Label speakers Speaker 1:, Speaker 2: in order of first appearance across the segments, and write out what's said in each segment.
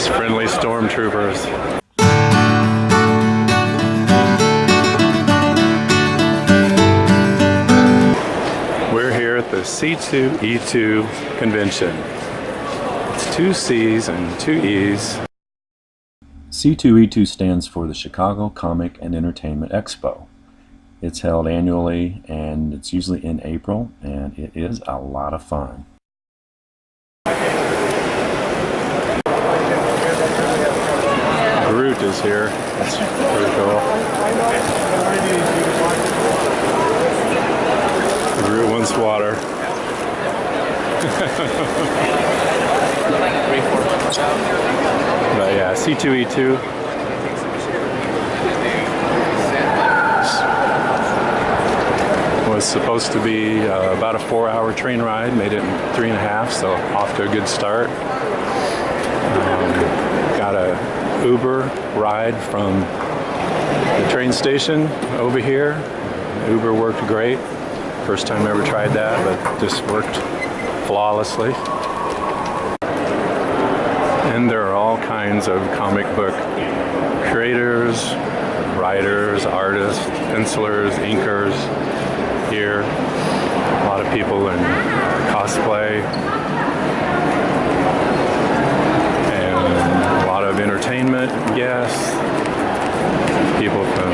Speaker 1: Those friendly stormtroopers. We're here at the C2E2 convention. It's 2 C's and 2 E's.
Speaker 2: C2E2 stands for the Chicago Comic and Entertainment Expo. It's held annually and it's usually in April, and it is a lot of fun.
Speaker 1: Groot is here. That's pretty cool. Groot wants water. But yeah, C2E2. Was supposed to be about a 4-hour train ride. Made it in 3.5, so off to a good start. Got a Uber ride from the train station over here. Uber worked great. First time I ever tried that, but just worked flawlessly. And there are all kinds of comic book creators, writers, artists, pencilers, inkers here. A lot of people in cosplay. Entertainment guests, people from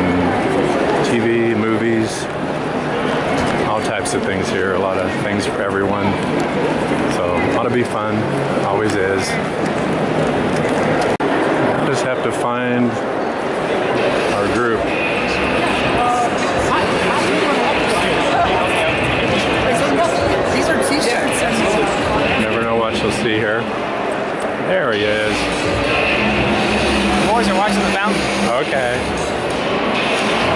Speaker 1: TV, movies, all types of things here, a lot of things for everyone. So it ought to be fun, always is. I just have to find our group.
Speaker 3: These are t-shirts.
Speaker 1: Never know what you'll see here. There he is.
Speaker 4: Boys are watching the fountain.
Speaker 1: Okay.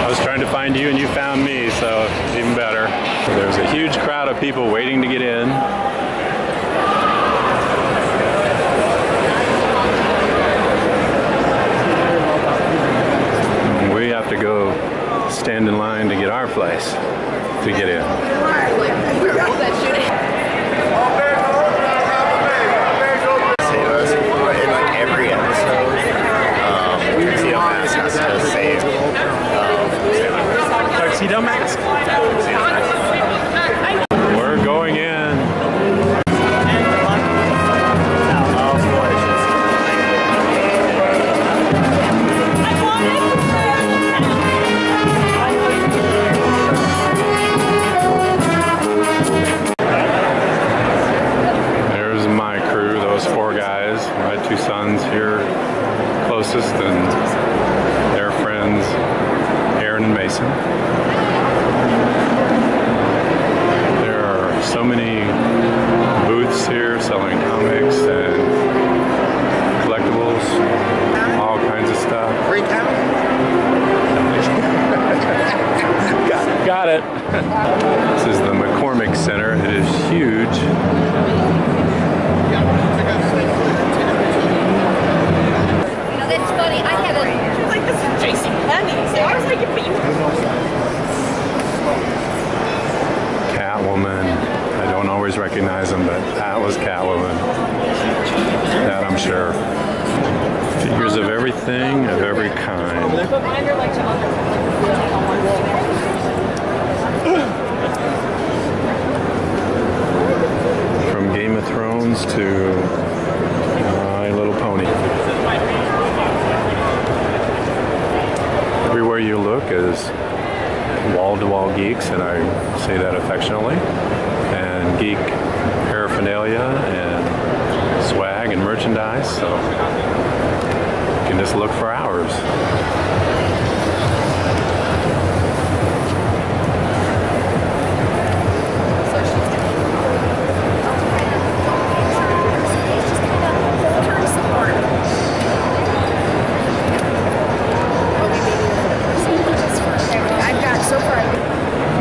Speaker 1: I was trying to find you and you found me, so even better. There's a huge crowd of people waiting to get in. We have to go stand in line to get our place to get in.
Speaker 4: Tuxedo mask.
Speaker 1: We're going in. There's my crew, those 4 guys. My 2 sons here closest, and their friends Aaron and Mason. So many booths here selling comics and collectibles, all kinds of stuff. Got it. This is the McCormick Center. It is huge.
Speaker 5: That's funny. I had a like this Jason Penny. So I was like, but you.
Speaker 1: Catwoman. I don't always recognize them, but that was Catwoman. That I'm sure. Figures of everything, of every kind. From Game of Thrones to My Little Pony. Everywhere you look is wall-to-wall geeks, and I say that affectionately, and geek paraphernalia and swag and merchandise, so you can just look for hours.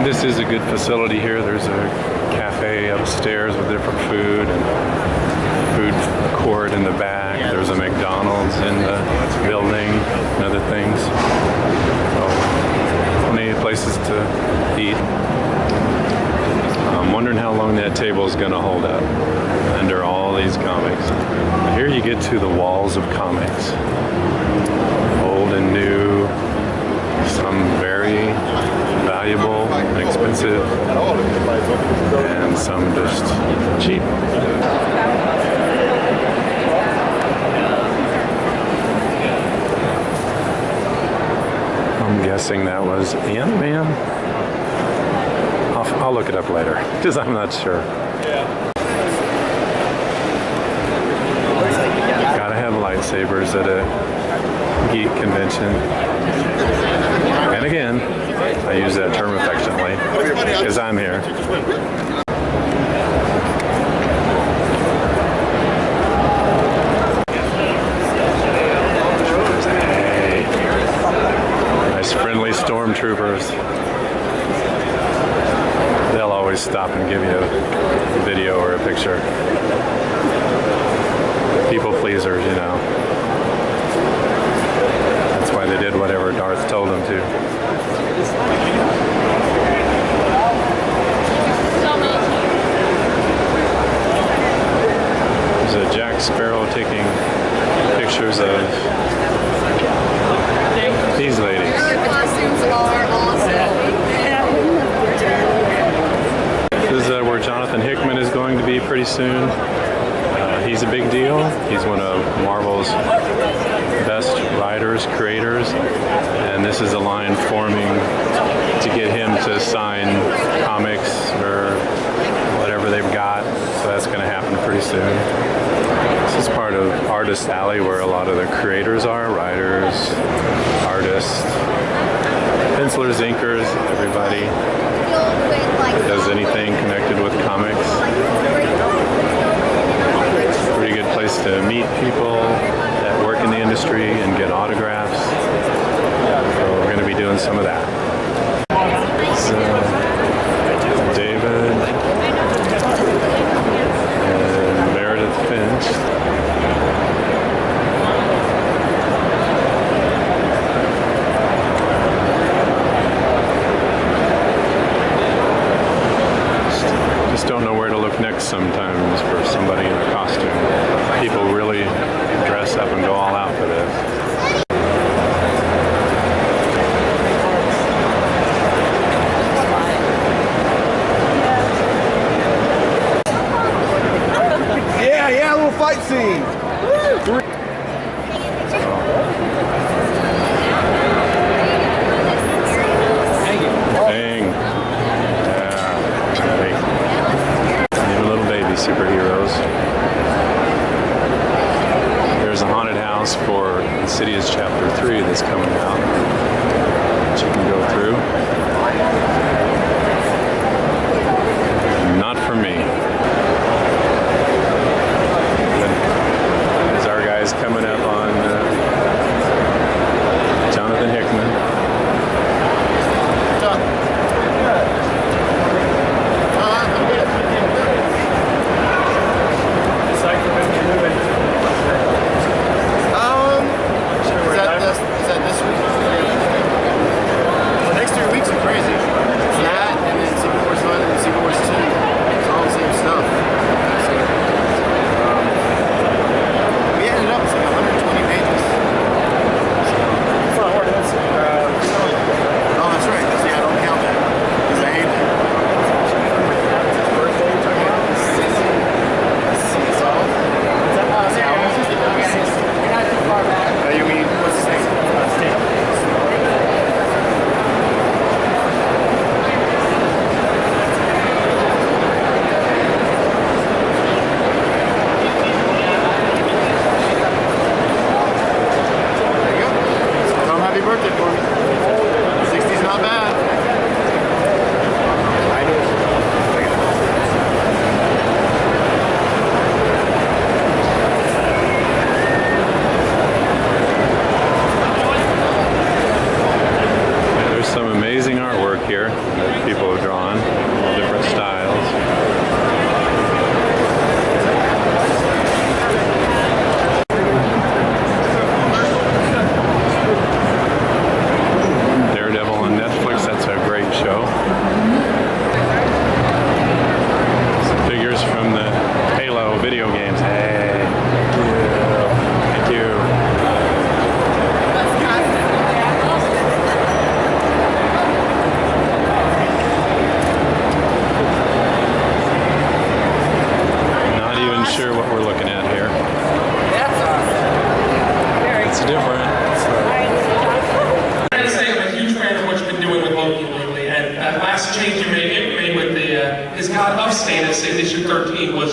Speaker 1: This is a good facility here. There's a cafe upstairs with different food and food court in the back. There's a McDonald's in the building and other things. So plenty of places to eat. I'm wondering how long that table is going to hold up under all these comics. Here you get to the walls of comics. Old and new, some very valuable and expensive, and some just cheap. I'm guessing that was Ant-Man. I'll look it up later, because I'm not sure. Gotta have lightsabers at a geek convention. And again, I use that term affectionately, because I'm here. Hey, nice friendly stormtroopers. They'll always stop and give you a video or a picture. People pleasers, you know. That's why they did whatever Darth told them to. There's a Jack Sparrow taking pictures of these ladies.
Speaker 3: Their costumes are awesome.
Speaker 1: This is where Jonathan Hickman is going to be pretty soon. He's a big deal. He's one of Marvel's best writers, creators, and this is a line forming to get him to sign comics or whatever they've got. So that's going to happen pretty soon. This is part of Artist Alley, where a lot of the creators are, writers, artists, pencilers, inkers, everybody that does anything connected with comics. Pretty good place to meet people that work in the industry and get autographs. So we're going to be doing some of that. So, David and Meredith Finch. Just don't know where to look next sometimes for somebody in a costume. People really dress up and go all out for this.
Speaker 6: Yeah, a little fight scene.
Speaker 1: Dang. Yeah. Even little baby superheroes. There's a haunted house for Insidious Chapter 3 that's coming out that you can go through. Not for me. There's our guys coming up on Jonathan Hickman.
Speaker 6: Is that this week? The next 3 weeks are crazy.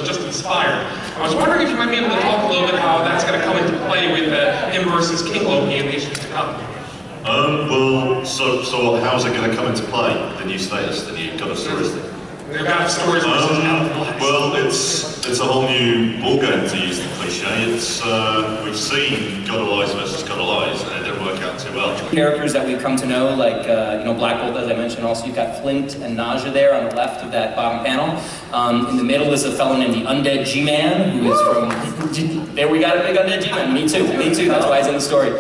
Speaker 7: was just inspired. I was wondering if you might be able to talk a little bit how that's going to come into play with him versus King Loki in the issues to come.
Speaker 8: Well, so how's it going to come into play, the new status, the new God of Stories thing?
Speaker 7: They've got stories versus
Speaker 8: well, it's a whole new ballgame, to use the cliche. It's we've seen God of Lies versus God of Lies, and it didn't work out too well.
Speaker 9: Characters that we've come to know, like Black Bolt, as I mentioned. Also, you've got Flint and Naja there on the left of that bottom panel. In the middle is a fellow named the Undead G-Man, who is from. There we got a big Undead G-Man. Me too. That's why he's in the story.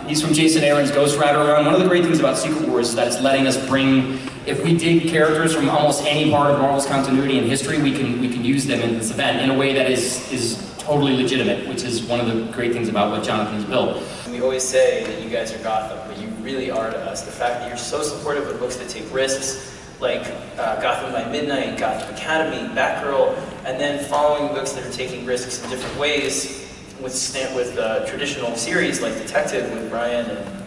Speaker 9: He's from Jason Aaron's Ghost Rider run. One of the great things about Secret Wars is that it's letting us bring. If we dig characters from almost any part of Marvel's continuity and history, we can use them in this event in a way that is totally legitimate, which is one of the great things about what Jonathan's built.
Speaker 10: We always say that you guys are Gotham, but you really are to us. The fact that you're so supportive of books that take risks, like Gotham by Midnight, Gotham Academy, Batgirl, and then following books that are taking risks in different ways with traditional series like Detective with Brian and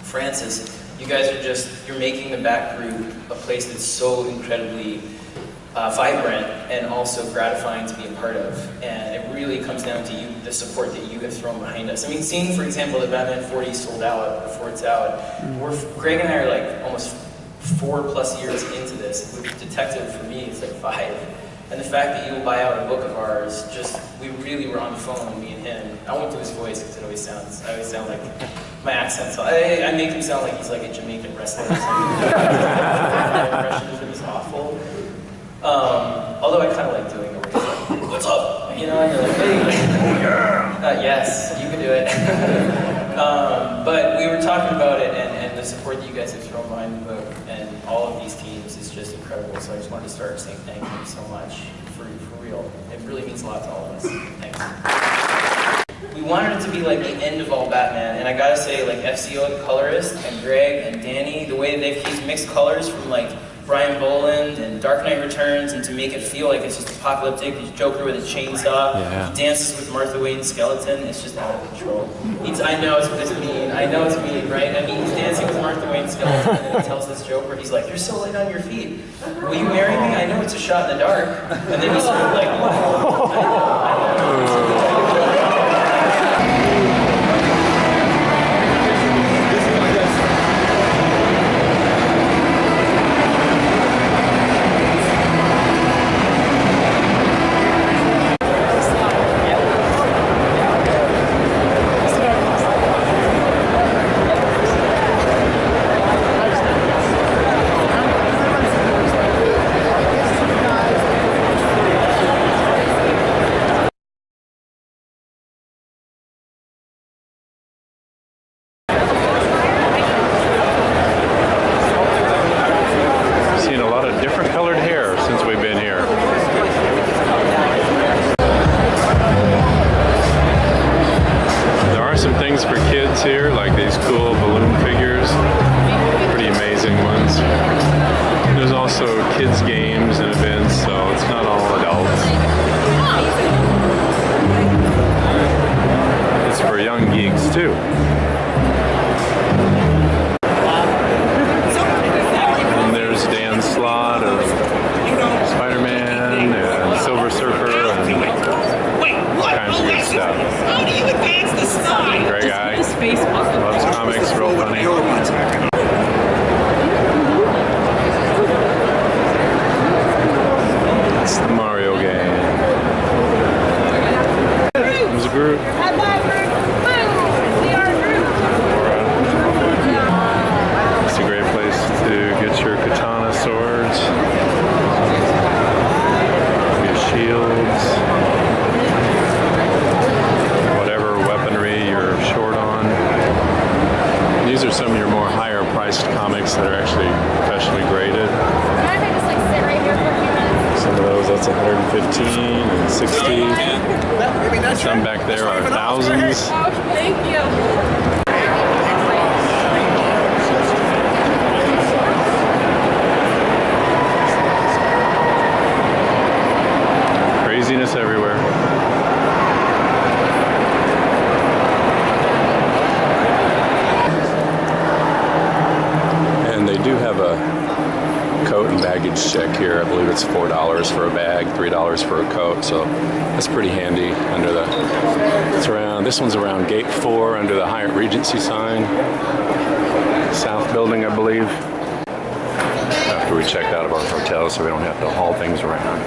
Speaker 10: Francis. You guys are you're making the Bat Group a place that's so incredibly vibrant and also gratifying to be a part of. And it really comes down to you, the support that you have thrown behind us. I mean, seeing, for example, that Batman 40 sold out before it's out, Greg and I are like almost 4+ years into this. With Detective, for me, it's like 5. And the fact that you will buy out a book of ours, we really were on the phone, me and him. I won't do his voice because I always sound like my accent. So I make him sound like he's like a Jamaican wrestler or something. My impression of him is awful. Although I kind of like doing it. Like, what's up? And you're like, hey. Yes, you can do it. But we were talking about it, and the support that you guys have thrown behind the book and all of these teams is just incredible. So I just wanted to start saying thank you so much for real. It really means a lot to all of us. Thanks. We wanted it to be like the end of all Batman, and I gotta say, like FCO, the colorist, and Greg and Danny, the way they've used mixed colors from like Brian Boland and Dark Knight Returns, and to make it feel like it's just apocalyptic. He's Joker with a chainsaw. Yeah. He dances with Martha Wade's skeleton. It's just out of control. I know it's mean. I know it's mean, right? I mean, he's dancing with Martha Wade's skeleton, and then he tells this Joker, he's like, "You're so light on your feet. Will you marry me? I know it's a shot in the dark." And then he's sort of like, I know.
Speaker 1: Here, like these cool balloon figures, pretty amazing ones. There's also kids games and events, so it's not all adults. It's for young geeks too. And there's Dan's slot of Spider-Man and Silver Surfer and all kinds of good stuff.
Speaker 11: How do you advance the slide?
Speaker 1: Great guy. Loves comics, real funny. It's the Mario game. There's a group. It's a great place to get your katana swords, your shields, whatever weaponry you're short on. These are some of your more higher priced comics that are actually professionally graded. Some of those, that's 115 and 60. Some back there are thousands.
Speaker 3: Thank you.
Speaker 1: Craziness everywhere. And they do have a coat and baggage check here. I believe it's it's $4 for a bag, $3 for a coat, so that's pretty handy. Under the, it's around, this one's around Gate 4 under the Hyatt Regency sign, South Building, I believe. After we checked out of our hotel, so we don't have to haul things around.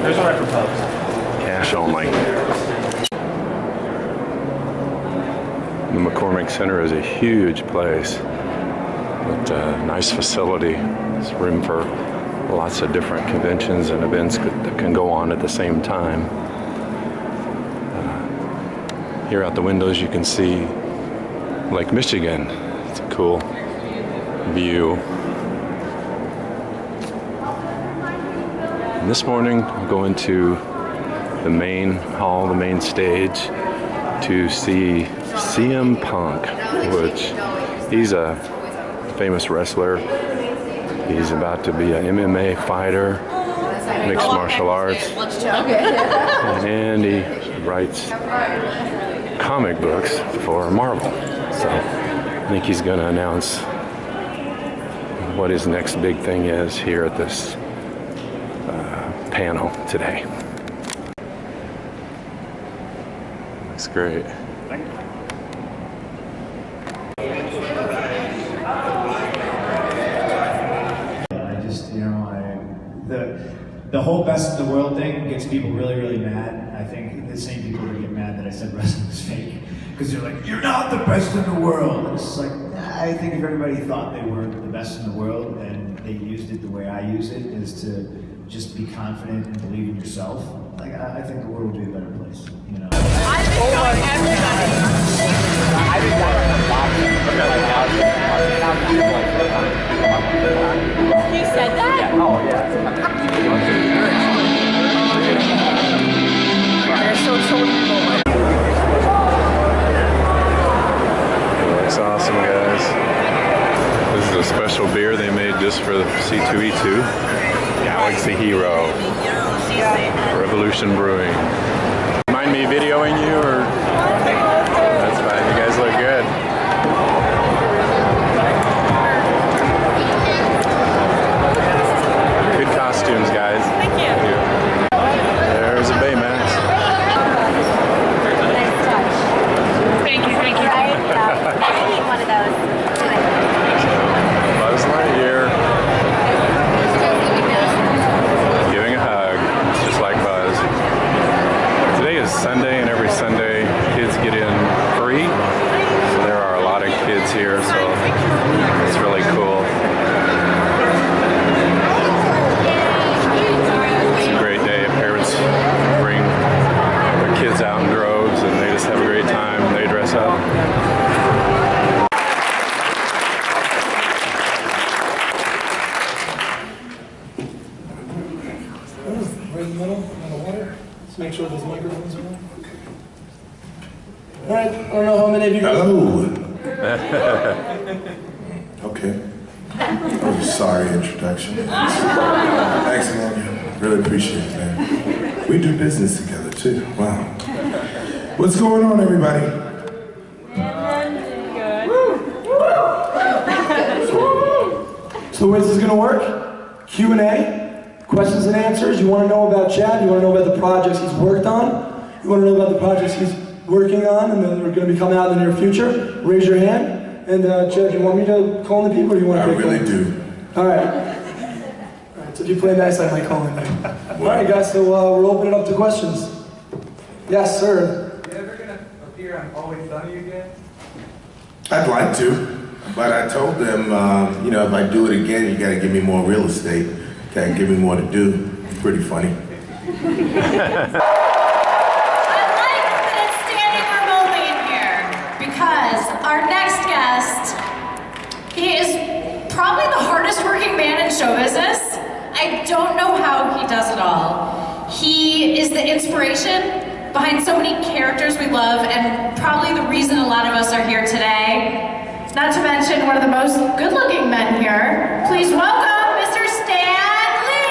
Speaker 4: There's what I proposed.
Speaker 1: Cash only. The McCormick Center is a huge place, but nice facility. There's room for lots of different conventions and events that can go on at the same time. Here out the windows you can see Lake Michigan. It's a cool view. And this morning I'm going to the main hall, the main stage, to see CM Punk, which he's a famous wrestler. He's about to be an MMA fighter, mixed martial arts, and he writes comic books for Marvel. So I think he's going to announce what his next big thing is here at this panel today. Looks great.
Speaker 12: The whole best in the world thing gets people really, really mad. I think the same people that get mad that I said wrestling was fake, because they're like, "You're not the best in the world." And it's just like, I think if everybody thought they were the best in the world and they used it the way I use it, is to just be confident and believe in yourself. Like, I think the world would be a better place, you know.
Speaker 3: I've been showing everybody. He said that?
Speaker 4: Oh, yeah.
Speaker 3: They're so
Speaker 1: Looks awesome, guys. This is a special beer they made just for the C2E2. Galaxy Hero. Revolution Brewing. Mind me videoing you, or? That's fine. You guys look good. Good costumes, guys.
Speaker 3: Thank you.
Speaker 1: There's a Baymax.
Speaker 3: Nice touch. Thank you. Right? I need one of those.
Speaker 1: Buzz Lightyear. Giving a hug, just like Buzz. Today is Sunday, and every Sunday kids get in free. So there are a lot of kids here, so it's really cool. It's a great day. Parents bring their kids out in droves, and they just have a great time, and they dress up.
Speaker 13: Right in the middle, on the water. Just make sure those microphones are on. All right, I don't know how many of you guys...
Speaker 14: Hello. Okay. Oh, sorry introduction. Thanks, man. Really appreciate it, man. We do business together, too. Wow. What's going on, everybody?
Speaker 13: So the way this is going to work, Q&A, questions and answers. You want to know about Chad, you want to know about the projects he's worked on, you want to know about the projects he's working on and that are going to be coming out in the near future, raise your hand. And Chad, do you want me to call in the people, or do you want to
Speaker 14: I really do.
Speaker 13: All right. So if you play nice, I might call in. All right, guys, so we're opening up to questions. Yes, sir.
Speaker 15: Are you ever going to appear on Always Sunny again?
Speaker 14: I'd like to, but I told them, you know, if I do it again, you got to give me more real estate. Got to give me more to do. It's pretty funny.
Speaker 16: Our next guest, he is probably the hardest working man in show business. I don't know how he does it all. He is the inspiration behind so many characters we love, and probably the reason a lot of us are here today. Not to mention one of the most good-looking men here. Please welcome Mr. Stan Lee!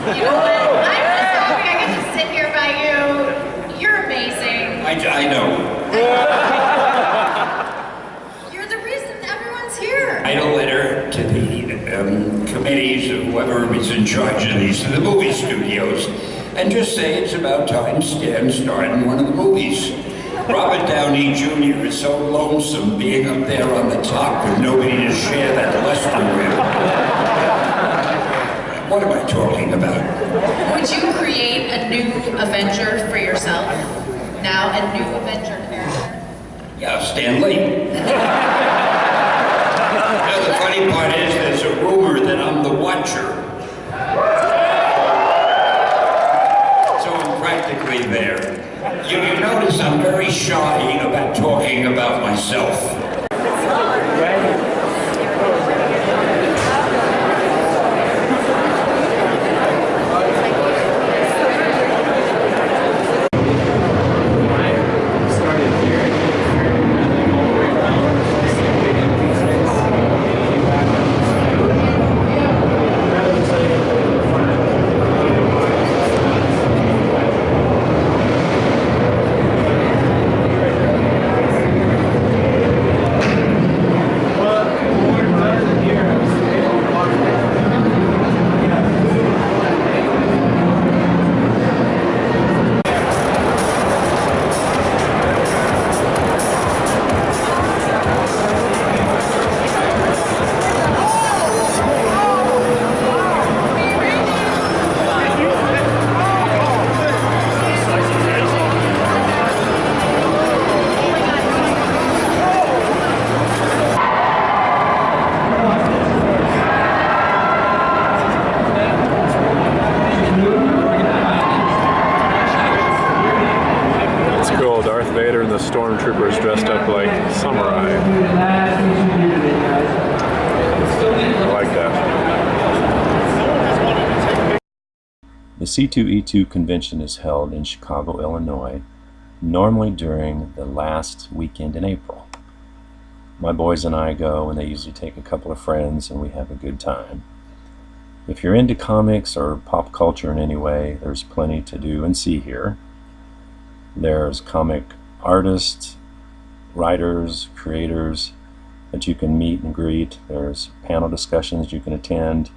Speaker 16: You know what? I'm just happy I get to sit here by you. You're amazing.
Speaker 17: I know.
Speaker 16: You're the reason everyone's here.
Speaker 17: Write a letter to the committees or whoever is in charge of these, to the movie studios, and just say it's about time Stan starred in one of the movies. Robert Downey Jr. is so lonesome being up there on the top with nobody to share that luster with. What am I talking about?
Speaker 16: Would you create a new Avenger for yourself? Now a new Avenger character?
Speaker 17: Yeah, Stan Lee. Now the funny part is there's a rumor that I'm the Watcher. So I'm practically there. You notice I'm very shy about talking about myself.
Speaker 1: The stormtroopers dressed up like samurai. I like that.
Speaker 2: The C2E2 convention is held in Chicago, Illinois, normally during the last weekend in April. My boys and I go, and they usually take a couple of friends, and we have a good time. If you're into comics or pop culture in any way, there's plenty to do and see here. There's comic artists, writers, creators that you can meet and greet. There's panel discussions you can attend.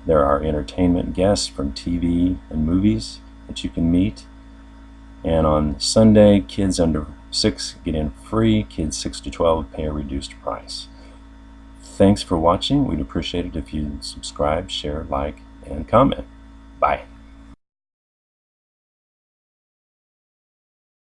Speaker 2: There are entertainment guests from TV and movies that you can meet. And on Sunday, kids under 6 get in free. Kids 6 to 12 pay a reduced price. Thanks for watching. We'd appreciate it if you subscribe, share, like, and comment. Bye.